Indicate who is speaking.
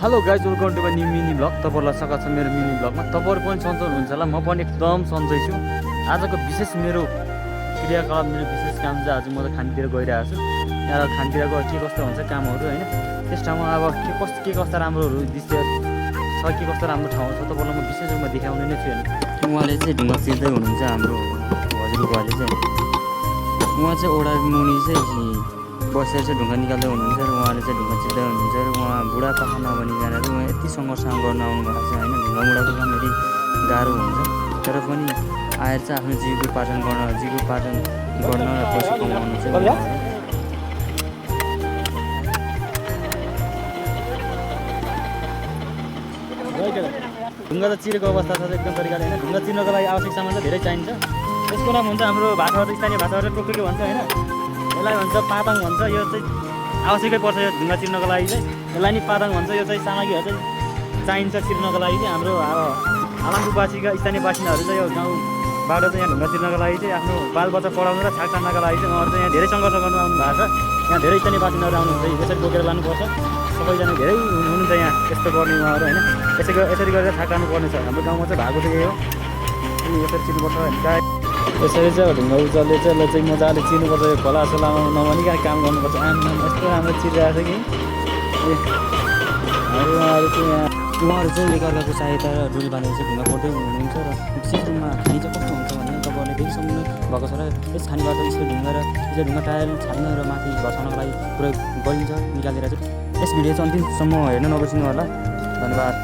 Speaker 1: Hello guys, welcome to my new mini vlog. तपाईँहरूलाई स्वागत छ मेरो मिनी ब्लगमा। तपाईँहरू पनि सन्चै हुनुहुन्छ होला, म पनि एकदम सन्चै छु। आजको विशेष मेरो क्रियाकलाप, मेरो विशेष काम चाहिँ आज म त खानतिर गइरहेको छु। यहाँ खानतिर गएर के कस्तो हुन्छ कामहरू होइन, त्यस ठाउँमा अब के कस्ता राम्रोहरू दृश्य छ, के कस्तो राम्रो ठाउँ छ तपाईँलाई म विशेष रूपमा देखाउने नै छु होइन। उहाँले चाहिँ ढुङ्गा चिर्दै हुनुहुन्छ, हाम्रो हजुरबुवाले चाहिँ। उहाँ चाहिँ ओडा मुनि चाहिँ बसेर चाहिँ ढुङ्गा निकाल्दै हुनुहुन्छ र उहाँले चाहिँ ढुङ्गा चिर्दै हुनुहुन्छ र उहाँ बुढापाका नभनिकन उहाँ यति सङ्घर्ष गर्न आउनु भएको छ होइन। ढुङ्गा मुढाको काम यति गाह्रो हुन्छ, तर पनि आएर चाहिँ आफ्नो जीविकोपार्जन गर्न र पैसा कमाउनु चाहिँ ढुङ्गा त चिरेको अवस्था छ एकदम तरिकाले होइन। ढुङ्गा चिर्नको लागि आवश्यक सामान चाहिँ धेरै चाहिन्छ। यसको नाम हुन्छ हाम्रो भाषाबाट, स्थानीय भाषाबाट टोकेको भन्छ होइन। यसलाई भन्छ पाताङ भन्छ। यो चाहिँ आवश्यकै पर्छ यो ढुङ्गा चिर्नको लागि चाहिँ। यसलाई नि पाताङ भन्छ। यो चाहिँ सामग्रीहरू चाहिँ चाहिन्छ चिर्नको लागि चाहिँ। हाम्रो अब आलामपुरवासीका स्थानीय बासिन्दाहरू चाहिँ यो गाउँबाट चाहिँ यहाँ ढुङ्गा चिर्नको लागि चाहिँ आफ्नो बालबच्चा पढाउनु र छाक तान्नको लागि चाहिँ उहाँहरू चाहिँ यहाँ धेरै सङ्घर्ष गर्नु आउनु भएको छ। यहाँ धेरै स्थानीय बासिन्दाहरू आउनुहुन्छ, यसरी बोकेर लानुपर्छ। सबैजना धेरै हुनुहुन्छ यहाँ त्यस्तो गर्ने उहाँहरू होइन। यसरी गरेर छाक तान्नुपर्ने छ। हाम्रो गाउँमा चाहिँ भएको चाहिँ यही हो, यसरी चिर्नुपर्छ होइन। यसरी चाहिँ ढुङ्गा उचाल्ले चाहिँ यसलाई चाहिँ मजाले चिर्नुपर्छ। यो खोलासोलामा नभनिकन काम गर्नुपर्छ। यस्तो राम्रो चिरिरहेको छ कि उहाँहरू चाहिँ एकअर्काको सहायता र डुल बाँधेर चाहिँ ढुङ्गा फोर्दै हुनुहुन्छ। र विशेष रूपमा खानी चाहिँ कस्तो हुन्छ भने तपाईँहरूले देखि सक्नु भएको छ र यस खानीबाट यसको ढुङ्गा र यो ढुङ्गा टायर छाड्न र माथि घर्षणको लागि प्रयोग गरिन्छ निकालेर चाहिँ। यस भिडियो चाहिँ अन्तिमसम्म हेर्न नबिर्सिनु होला। धन्यवाद।